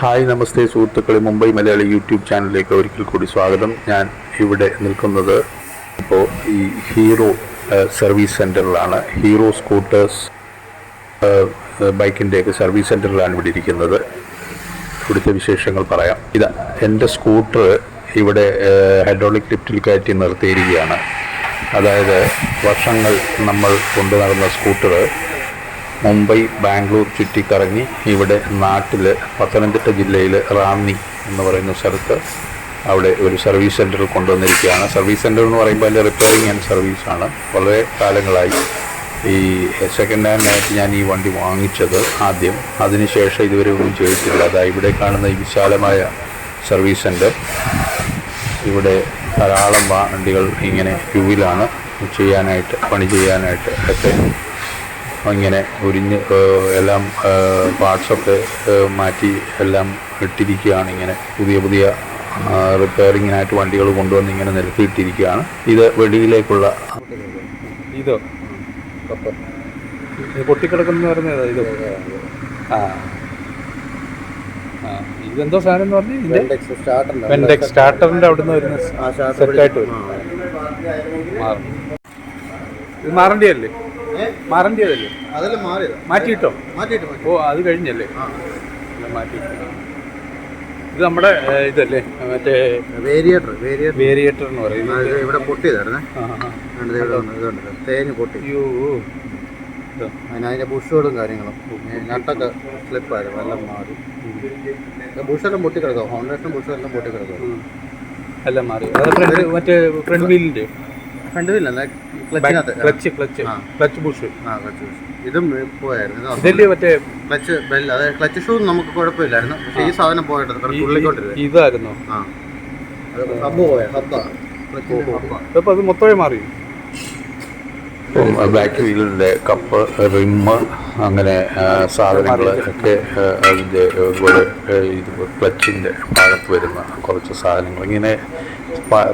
Hi നമസ്തേ സുഹൃത്തുക്കളെ, Mumbai Malayali YouTube ചാനലിലേക്ക് ഒരിക്കൽ കൂടി സ്വാഗതം. ഞാൻ ഇവിടെ നിൽക്കുന്നത് ഇപ്പോൾ ഈ ഹീറോ സർവീസ് സെൻറ്ററിലാണ്. ഹീറോ സ്കൂട്ടേഴ്സ് ബൈക്കിൻ്റെയൊക്കെ സർവീസ് സെൻറ്ററിലാണ് ഇവിടെ ഇരിക്കുന്നത്. ഇവിടുത്തെ വിശേഷങ്ങൾ പറയാം. ഇതാ എൻ്റെ സ്കൂട്ടർ ഇവിടെ ഹൈഡ്രോളിക് ലിഫ്റ്റിൽ കയറ്റി നിർത്തിയിരിക്കുകയാണ്. അതായത് വർഷങ്ങൾ നമ്മൾ കൊണ്ടു നടന്ന സ്കൂട്ടർ മുംബൈ, ബാംഗ്ലൂർ ചുറ്റിക്കറങ്ങി ഇവിടെ നാട്ടിൽ പത്തനംതിട്ട ജില്ലയിൽ റാന്നി എന്ന് പറയുന്ന സ്ഥലത്ത് അവിടെ ഒരു സർവീസ് സെൻറ്ററിൽ കൊണ്ടുവന്നിരിക്കുകയാണ്. സർവീസ് സെൻറ്റർ എന്ന് പറയുമ്പോൾ അതിൻ്റെ റിപ്പയറിങ് ആൻഡ് സർവീസാണ്. വളരെ കാലങ്ങളായി ഈ സെക്കൻഡ് ഹാൻഡായിട്ട് ഞാൻ ഈ വണ്ടി വാങ്ങിച്ചത് ആദ്യം. അതിനുശേഷം ഇതുവരെ ഒന്നും ചെയ്തിട്ടില്ല. അതാ ഇവിടെ കാണുന്ന ഈ വിശാലമായ സർവീസ് സെൻറ്റർ. ഇവിടെ ധാരാളം വണ്ടികൾ ഇങ്ങനെ ക്യൂവിലാണ് ചെയ്യാനായിട്ട്, പണി ചെയ്യാനായിട്ട് ഒക്കെ ഇങ്ങനെ ഒരിഞ്ഞ് എല്ലാം പാർട്സൊക്കെ മാറ്റി എല്ലാം ഇട്ടിരിക്കുകയാണ്. ഇങ്ങനെ പുതിയ റിപ്പയറിങ്ങിനായിട്ട് വണ്ടികൾ കൊണ്ടുവന്ന് ഇങ്ങനെ നിരത്തിയിട്ടിരിക്കുകയാണ്. ഇത് വെളിയിലേക്കുള്ള ഇതോ പൊട്ടിക്കിടക്കുന്ന പറയുന്നത് ഇതോ ഇതെന്തോ സാധനം എന്ന് പറഞ്ഞാൽ വെൻഡെക്സ് സ്റ്റാർട്ടറിൻ്റെ അവിടെ നിന്ന് വരുന്ന സെറ്റായിട്ട് വരും. ഇത് മാറേണ്ടിയല്ലേ? മാറേണ്ടിയതല്ലേ? അതെല്ലാം മാറ്റിയിട്ടോ? ഓ, അത് കഴിഞ്ഞല്ലേ? മാറ്റിയിട്ട് ഇത് നമ്മുടെ ഇതല്ലേ, മറ്റേ വേരിയേറ്റർ എന്ന് പറയുന്നത്. ഇവിടെ പൊട്ടിയതായിരുന്നേ, തേഞ്ഞ് പൊട്ടി. അതിൻ്റെ ബുഷുകളും കാര്യങ്ങളും നട്ടൊക്കെ സ്ലിപ്പായിരുന്നു, എല്ലാം മാറി. ബുഷെല്ലാം പൊട്ടിക്കിടക്കും, ഫൗണ്ടേഷൻ ബുഷെല്ലാം പൊട്ടിക്കിടക്കും, എല്ലാം മാറി. അത് മറ്റേ ഫ്രണ്ട് വീലിൻ്റെ ഫ്രണ്ട് വീലല്ല, ക്ലച്ച് ബുഷ്. ഇതും പോയായിരുന്നു. ഇതല്ലേ മറ്റേ ക്ലച്ച് ബെല്ല്, അതായത് ക്ലച്ച് ഷൂ നമുക്ക് കുഴപ്പമില്ലായിരുന്നു. പക്ഷേ ഈ സാധനം പോയിട്ട് ഇതായിരുന്നു ഹബ്ബ് പോയ അപ്പോൾ അത് മൊത്തമായി മാറി. ബാക്ക് വീലിൻ്റെ കപ്പ്, റിമ്മ്, അങ്ങനെ സാധനങ്ങൾ ഒക്കെ അതിൻ്റെ ഇത് ക്ലച്ചിൻ്റെ ഭാഗത്ത് വരുന്ന കുറച്ച് സാധനങ്ങൾ, ഇങ്ങനെ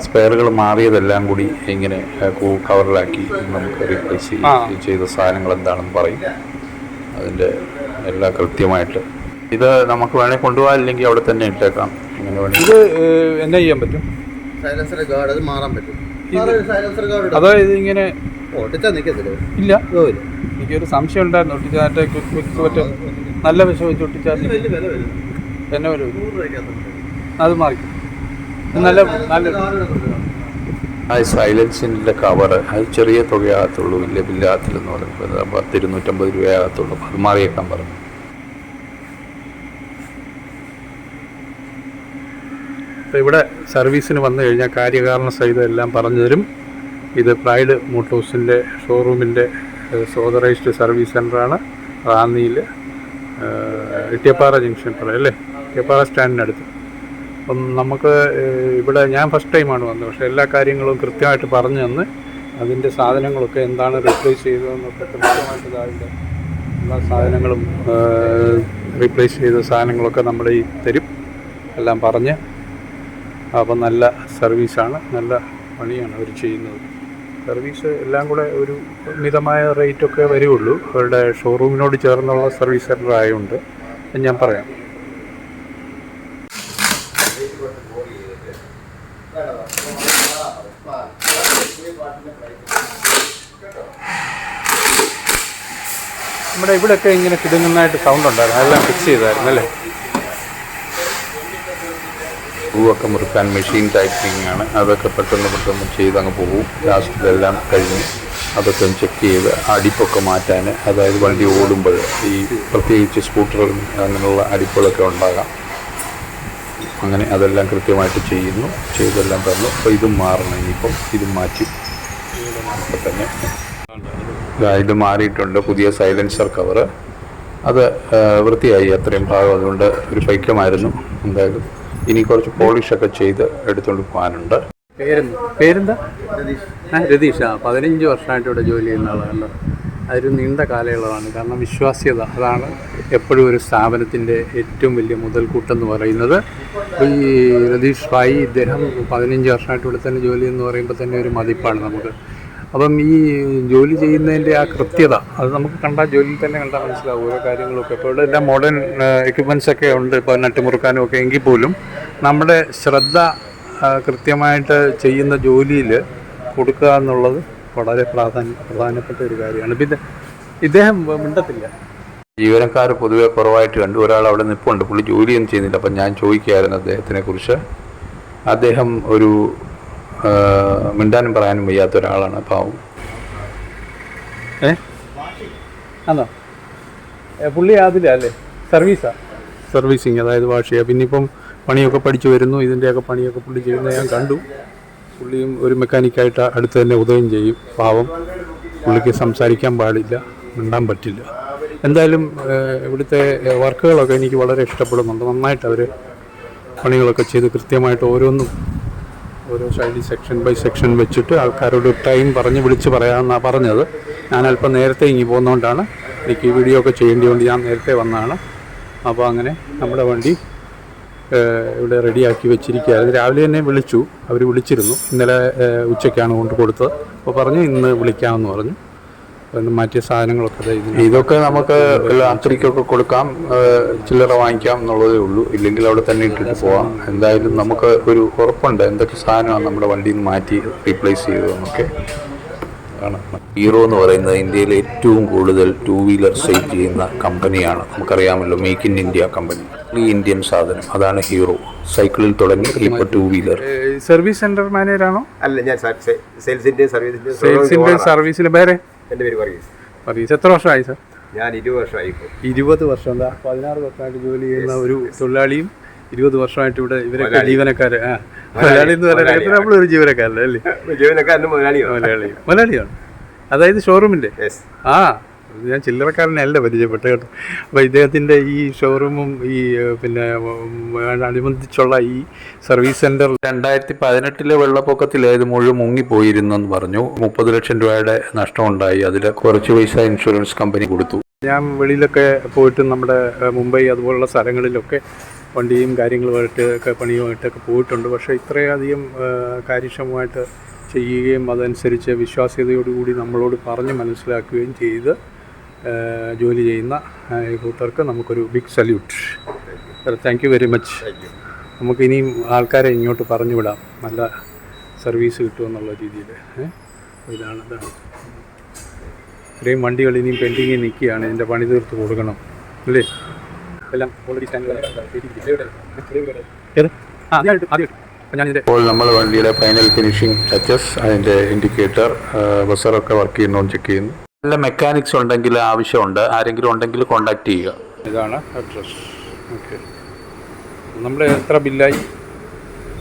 സ്പെയറുകൾ മാറിയതെല്ലാം കൂടി ഇങ്ങനെ കവറിലാക്കി നമുക്ക് റീപ്ലേസ് ചെയ്ത സാധനങ്ങൾ എന്താണെന്ന് പറയും. അതിൻ്റെ എല്ലാം കൃത്യമായിട്ട് ഇത് നമുക്ക് വേണമെങ്കിൽ കൊണ്ടുപോകാൻ, അല്ലെങ്കിൽ അവിടെ തന്നെ ഇട്ടേക്കാം. ഇങ്ങനെ വേണമെങ്കിൽ ഇത് എന്നാ ചെയ്യാൻ പറ്റും? സൈലൻസർ ഗാർഡ് അത് മാറാൻ പറ്റും. സൈലൻസർ ഗാർഡ് അതായത് ഇങ്ങനെ ഒട്ടിച്ചാൽ നിൽക്കത്തില്ല. ഇല്ല, എനിക്കൊരു സംശയം ഉണ്ടായിരുന്നു. ഒട്ടിച്ചാൽ മറ്റേ നല്ല വിഷം വെച്ച് ഒട്ടിച്ചാൽ എന്നെ വരും, അത് മാറി. നല്ല ആ സൈലൻസിൻ്റെ കവറ് അത് ചെറിയ തുകയാകത്തുള്ളൂ, വലിയ ബില്ലാകത്തില്ലെന്ന് പറയുന്നത് 250 രൂപയാകത്തുള്ളൂ. അത് മാറിയേക്കാൻ പറഞ്ഞു. അപ്പോൾ ഇവിടെ സർവീസിന് വന്നു കഴിഞ്ഞാൽ കാര്യകാരണ സഹിതം എല്ലാം പറഞ്ഞു തരും. ഇത് പ്രൈഡ് മോട്ടോഴ്സിൻ്റെ ഷോറൂമിൻ്റെ ഓതറൈസ്ഡ് സർവീസ് സെൻ്ററാണ്, റാന്നിയിൽ ഇട്ടിയപ്പാറ ജംഗ്ഷൻ പറയും അല്ലേ, ഇട്ടിയപ്പാറ സ്റ്റാൻഡിനടുത്ത്. അപ്പം നമുക്ക് ഇവിടെ ഞാൻ ഫസ്റ്റ് ടൈമാണ് വന്നത്, പക്ഷേ എല്ലാ കാര്യങ്ങളും കൃത്യമായിട്ട് പറഞ്ഞു തന്ന് അതിൻ്റെ സാധനങ്ങളൊക്കെ എന്താണ് റീപ്ലേസ് ചെയ്തതെന്നൊക്കെ കൃത്യമായിട്ട് അതിൻ്റെ എല്ലാ സാധനങ്ങളും റീപ്ലേസ് ചെയ്ത സാധനങ്ങളൊക്കെ നമ്മുടെ ഈ തരും, എല്ലാം പറഞ്ഞ്. അപ്പം നല്ല സർവീസാണ്, നല്ല പണിയാണ് അവർ ചെയ്യുന്നത്. സർവീസ് എല്ലാം കൂടെ ഒരു മിതമായ റേറ്റൊക്കെ വരുള്ളൂ. അവരുടെ ഷോറൂമിനോട് ചേർന്നുള്ള സർവീസ് സെൻ്റർ ആയതുകൊണ്ട് ഞാൻ പറയാം. നമ്മുടെ ഇവിടെയൊക്കെ ഇങ്ങനെ കിടുങ്ങുന്നതായിട്ട് സൗണ്ട് ഉണ്ടായിരുന്നു, അതെല്ലാം ഫിക്സ് ചെയ്തായിരുന്നു അല്ലേ? പൂവൊക്കെ മുറുക്കാൻ മെഷീൻ ടൈപ്പിംഗ് ആണ്. അതൊക്കെ പെട്ടെന്ന് ചെയ്തങ്ങ് പോകും. ലാസ്റ്റിലെല്ലാം കഴിഞ്ഞ് അതൊക്കെ ചെക്ക് ചെയ്ത് അടിപ്പൊക്കെ മാറ്റാൻ, അതായത് വണ്ടി ഓടുമ്പോൾ ഈ പ്രത്യേകിച്ച് സ്കൂട്ടറുകൾ അങ്ങനെയുള്ള അടിപ്പുകളൊക്കെ ഉണ്ടാകാം. അങ്ങനെ അതെല്ലാം കൃത്യമായിട്ട് ചെയ്തെല്ലാം തന്നു. അപ്പോൾ ഇതും മാറണം, ഇനിയിപ്പം ഇതും മാറ്റി. അപ്പോൾ തന്നെ ഇത് മാറിയിട്ടുണ്ട്, പുതിയ സൈലൻസർ കവറ്. അത് വൃത്തിയായി അത്രയും ഭാഗം, അതുകൊണ്ട് ഒരു പൈക്കമായിരുന്നു. എന്തായാലും ഇനി കുറച്ച് പോളിഷൊക്കെ ചെയ്ത് എടുത്തുകൊണ്ട് പോകാനുണ്ട്. പേരെന്താ? രതീഷ്. 15 വർഷമായിട്ട് ഇവിടെ ജോലി ചെയ്യുന്ന ആളാണ്. അതൊരു നീണ്ട കാലയളവാണ്. കാരണം വിശ്വാസ്യത, അതാണ് എപ്പോഴും ഒരു സ്ഥാപനത്തിൻ്റെ ഏറ്റവും വലിയ മുതൽക്കൂട്ടെന്ന് പറയുന്നത്. ഈ രതീഷ് ഭായി, ഇദ്ദേഹം 15 വർഷമായിട്ട് ഇവിടെ തന്നെ ജോലി എന്ന് പറയുമ്പോൾ തന്നെ ഒരു മതിപ്പാണ് നമുക്ക്. അപ്പം ഈ ജോലി ചെയ്യുന്നതിൻ്റെ ആ കൃത്യത അത് നമുക്ക് കണ്ടാൽ ജോലിയിൽ തന്നെ കണ്ടാൽ മനസ്സിലാവും ഓരോ കാര്യങ്ങളൊക്കെ. ഇപ്പോൾ ഇവിടെ എല്ലാം മോഡേൺ എക്യുപ്മെൻറ്റ്സ് ഒക്കെ ഉണ്ട്, ഇപ്പോൾ നട്ടുമുറുക്കാനും ഒക്കെ. എങ്കിൽ പോലും നമ്മുടെ ശ്രദ്ധ കൃത്യമായിട്ട് ചെയ്യുന്ന ജോലിയിൽ കൊടുക്കുക എന്നുള്ളത് വളരെ പ്രധാനപ്പെട്ട ഒരു കാര്യമാണ്. പിന്നെ ഇദ്ദേഹം മിണ്ടത്തില്ല. ജീവനക്കാർ പൊതുവെ കുറവായിട്ട് കണ്ടു. ഒരാൾ അവിടെ നിൽപ്പുണ്ട്, പുള്ളി ജോലിയൊന്നും ചെയ്യുന്നില്ല. അപ്പം ഞാൻ ചോദിക്കുകയായിരുന്നു അദ്ദേഹത്തിനെ കുറിച്ച്. അദ്ദേഹം ഒരു മിണ്ടാനും പറയാനും വയ്യാത്ത ഒരാളാണ്, പാവം. ആണോ? പുള്ളി അതില്ല അല്ലേ? സർവീസിങ്, അതായത് വാഷ് ചെയ്യുക. പിന്നെ ഇപ്പം പണിയൊക്കെ പഠിച്ചു വരുന്നു. ഇതിൻ്റെയൊക്കെ പണിയൊക്കെ പുള്ളി ചെയ്യുന്നത് ഞാൻ കണ്ടു. പുള്ളിയും ഒരു മെക്കാനിക്കായിട്ട് അടുത്ത് തന്നെ ഉദയം ചെയ്യും. പാവം, പുള്ളിക്ക് സംസാരിക്കാൻ പാടില്ല, മിണ്ടാൻ പറ്റില്ല. എന്തായാലും ഇവിടുത്തെ വർക്കുകളൊക്കെ എനിക്ക് വളരെ ഇഷ്ടപ്പെടുന്നുണ്ട്. നന്നായിട്ട് അവർ പണികളൊക്കെ ചെയ്ത് കൃത്യമായിട്ട് ഓരോ സൈഡിൽ സെക്ഷൻ ബൈ സെക്ഷൻ വെച്ചിട്ട് ആൾക്കാരോട് ടൈം പറഞ്ഞ് വിളിച്ച് പറയാമെന്നാണ് പറഞ്ഞത്. ഞാൻ അല്പം നേരത്തെ ഇങ്ങി പോകുന്നതുകൊണ്ടാണ്, എനിക്ക് ഈ വീഡിയോ ഒക്കെ ചെയ്യേണ്ടതുകൊണ്ട് ഞാൻ നേരത്തെ വന്നതാണ്. അപ്പോൾ അങ്ങനെ നമ്മുടെ വണ്ടി ഇവിടെ റെഡിയാക്കി വെച്ചിരിക്കുകയായിരുന്നു. രാവിലെ തന്നെ അവർ വിളിച്ചിരുന്നു. ഇന്നലെ ഉച്ചയ്ക്കാണ് കൊണ്ട് കൊടുത്തത്. അപ്പോൾ പറഞ്ഞു ഇന്ന് വിളിക്കാമെന്ന് പറഞ്ഞു. എന്ന് മാറ്റിയ സാധനങ്ങളൊക്കെ ഇതൊക്കെ നമുക്ക് രാത്രിക്കൊക്കെ കൊടുക്കാം, ചില്ലറ വാങ്ങിക്കാം എന്നുള്ളതേ ഉള്ളൂ. ഇല്ലെങ്കിൽ അവിടെ തന്നെ ഇട്ടിട്ട് പോവാം. എന്തായാലും നമുക്ക് ഒരു ഉറപ്പുണ്ട് എന്തൊക്കെ സാധനമാണ് നമ്മുടെ വണ്ടിയിൽ നിന്ന് മാറ്റി റീപ്ലേസ് ചെയ്തതെന്നൊക്കെ. ഹീറോ എന്ന് പറയുന്നത് ഇന്ത്യയിലെ ഏറ്റവും കൂടുതൽ 2 വീലർ സെയിൽ ചെയ്യുന്ന കമ്പനിയാണ്. നമുക്കറിയാമല്ലോ, മേക്ക് ഇൻ ഇന്ത്യ കമ്പനി. ഈ ഇന്ത്യൻ സാധനം, അതാണ് ഹീറോ. സൈക്കിളിൽ തുടങ്ങി ഇപ്പോൾ 2 വീലർ. Service centre മാനേജറാണോ? അല്ല, ഞാൻ സെയിൽസിന്റെ സർവീസിൽ പേര്. എൻ്റെ പേര് വർഗീസ്. എത്ര വർഷമായി സാർ? ഞാൻ 20 വർഷമായി. 20 വർഷം. എന്താ 16 വർഷമായിട്ട് ജോലി ചെയ്യുന്ന ഒരു തൊഴിലാളിയും 20 വർഷമായിട്ട് ഇവിടെ ഇവരൊക്കെ ജീവനക്കാർ. മലയാളി എന്ന് പറയാൻ നമ്മളൊരു ജീവനക്കാരല്ലേ അല്ലേ? ജീവനക്കാരനും മലയാളിയാണ്. അതായത് ഷോറൂമിൻ്റെ. ഞാൻ ചില്ലറക്കാരനല്ല പരിചയപ്പെട്ട കേട്ടോ. അപ്പോൾ ഇദ്ദേഹത്തിൻ്റെ ഈ ഷോറൂമും ഈ പിന്നെ അനുബന്ധിച്ചുള്ള ഈ സർവീസ് സെൻറ്റർ 2018 വെള്ളപ്പൊക്കത്തിൽ ഇത് മുഴുവൻ മുങ്ങിപ്പോയിരുന്നെന്ന് പറഞ്ഞു. 30 ലക്ഷം രൂപയുടെ നഷ്ടമുണ്ടായി. അതിൽ കുറച്ച് പൈസ ഇൻഷുറൻസ് കമ്പനി കൊടുത്തു. ഞാൻ വെളിയിലൊക്കെ പോയിട്ട് നമ്മുടെ മുംബൈ അതുപോലുള്ള സ്ഥലങ്ങളിലൊക്കെ വണ്ടിയും കാര്യങ്ങളുമായിട്ടൊക്കെ പണിയുമായിട്ടൊക്കെ പോയിട്ടുണ്ട്. പക്ഷേ ഇത്രയധികം കാര്യക്ഷമമായിട്ട് ചെയ്യുകയും അതനുസരിച്ച് വിശ്വാസ്യതയോടുകൂടി നമ്മളോട് പറഞ്ഞ് മനസ്സിലാക്കുകയും ചെയ്ത് ജോലി ചെയ്യുന്ന ഈ കൂട്ടർക്ക് നമുക്കൊരു big salute. Thank you very much. നമുക്കിനിയും ആൾക്കാരെ ഇങ്ങോട്ട് പറഞ്ഞു വിടാം, നല്ല സർവീസ് കിട്ടുമെന്നുള്ള രീതിയിൽ. ഇതാണ് ഇത്രയും വണ്ടികൾ ഇനിയും പെൻഡിങ്ങിൽ നിൽക്കുകയാണ്. ഇതിൻ്റെ പണി തീർത്ത് കൊടുക്കണം അല്ലേ? എല്ലാം ഓൾറെഡി ഇപ്പോൾ നമ്മൾ വണ്ടിയുടെ ഫൈനൽ ഫിനിഷിംഗ് ടച്ചസ്, അതിൻ്റെ ഇൻഡിക്കേറ്റർ, ബസറൊക്കെ വർക്ക് ചെയ്യുന്നോന്ന് ചെക്ക് ചെയ്യുന്നു. നല്ല മെക്കാനിക്സ് ഉണ്ടെങ്കിൽ, ആവശ്യമുണ്ട്, ആരെങ്കിലും ഉണ്ടെങ്കിൽ കോൺടാക്ട് ചെയ്യുക. ഇതാണ് അഡ്രസ്. ഓക്കെ, നമ്മുടെ എത്ര ബില്ലായി?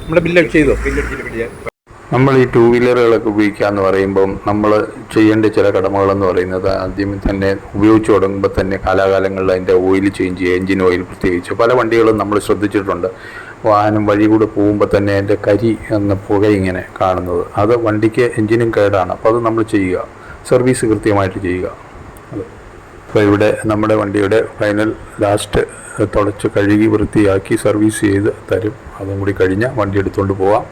നമ്മുടെ ബില്ലൊക്കെ ചെയ്തോ? നമ്മൾ ഈ 2 വീലറുകളൊക്കെ ഉപയോഗിക്കുക എന്ന് പറയുമ്പം നമ്മൾ ചെയ്യേണ്ട ചില കടമകളെന്ന് പറയുന്നത്, ആദ്യം തന്നെ ഉപയോഗിച്ച് തുടങ്ങുമ്പോൾ തന്നെ കാലാകാലങ്ങളിൽ അതിൻ്റെ ഓയിൽ ചേഞ്ച് ചെയ്യുക, എൻജിൻ ഓയിൽ പ്രത്യേകിച്ച്. പല വണ്ടികളും നമ്മൾ ശ്രദ്ധിച്ചിട്ടുണ്ട്, വാഹനം വഴി കൂടെ പോകുമ്പോൾ തന്നെ അതിൻ്റെ കരി എന്ന പുക ഇങ്ങനെ കാണുന്നത്. അത് വണ്ടിക്ക് എൻജിനും കേടാണ്. അപ്പോൾ അത് നമ്മൾ ചെയ്യുക, സർവീസ് കൃത്യമായിട്ട് ചെയ്യുക. അപ്പോൾ ഇവിടെ നമ്മുടെ വണ്ടിയുടെ ഫൈനൽ ലാസ്റ്റ് തുടച്ച് കഴുകി വൃത്തിയാക്കി സർവീസ് ചെയ്ത് തരും. അതും കൂടി കഴിഞ്ഞാൽ വണ്ടി എടുത്തുകൊണ്ട് പോവാം.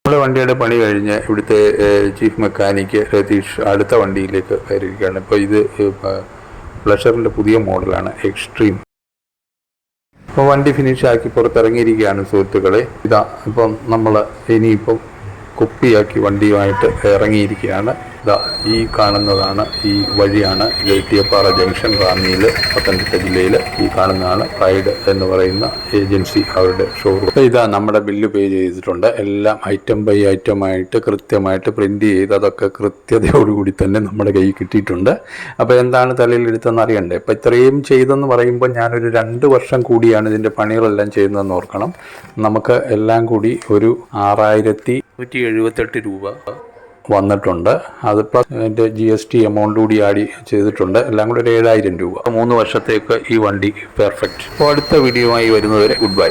നമ്മുടെ വണ്ടിയുടെ പണി കഴിഞ്ഞ് ഇവിടുത്തെ ചീഫ് മെക്കാനിക്ക് രതീഷ് അടുത്ത വണ്ടിയിലേക്ക് കയറിയിരിക്കുകയാണ്. ഇപ്പോൾ ഇത് പ്ലഷറിൻ്റെ പുതിയ മോഡലാണ്, എക്സ്ട്രീം. അപ്പോൾ വണ്ടി ഫിനിഷാക്കി പുറത്തിറങ്ങിയിരിക്കുകയാണ് സുഹൃത്തുക്കളെ. ഇതാ ഇപ്പം നമ്മൾ ഇനിയിപ്പം കുപ്പിയാക്കി വണ്ടിയുമായിട്ട് ഇറങ്ങിയിരിക്കുകയാണ്. ഇതാ ഈ കാണുന്നതാണ്, ഈ വഴിയാണ് ഇത് എട്ടിയപ്പാറ ജംഗ്ഷൻ, റാന്നിയിൽ, പത്തനംതിട്ട ജില്ലയിൽ. ഈ കാണുന്നതാണ് പ്രൈഡ് എന്ന് പറയുന്ന ഏജൻസി, അവരുടെ ഷോറൂം. ഇതാ നമ്മുടെ ബില്ല് പേ ചെയ്തിട്ടുണ്ട്. എല്ലാം ഐറ്റം ബൈ ഐറ്റമായിട്ട് കൃത്യമായിട്ട് പ്രിൻ്റ് ചെയ്ത് അതൊക്കെ കൃത്യതയോടുകൂടി തന്നെ നമ്മുടെ കയ്യിൽ കിട്ടിയിട്ടുണ്ട്. അപ്പോൾ എന്താണ് തലയിലെടുത്തെന്ന് അറിയണ്ടേ? അപ്പോൾ ഇത്രയും ചെയ്തെന്ന് പറയുമ്പോൾ ഞാനൊരു 2 വർഷം കൂടിയാണ് ഇതിൻ്റെ പണികളെല്ലാം ചെയ്യുന്നതെന്ന് ഓർക്കണം. നമുക്ക് എല്ലാം കൂടി ഒരു 6,178 രൂപ വന്നിട്ടുണ്ട്. അത് പ്ലസ് അതിൻ്റെ GST എമൗണ്ട് കൂടി ആഡ് ചെയ്തിട്ടുണ്ട്. എല്ലാം കൂടി ഒരു 7,000 രൂപ. 3 വർഷത്തേക്ക് ഈ വണ്ടി പെർഫെക്റ്റ്. അപ്പോൾ അടുത്ത വീഡിയോയുമായി വരുന്നവരെ ഗുഡ് ബൈ.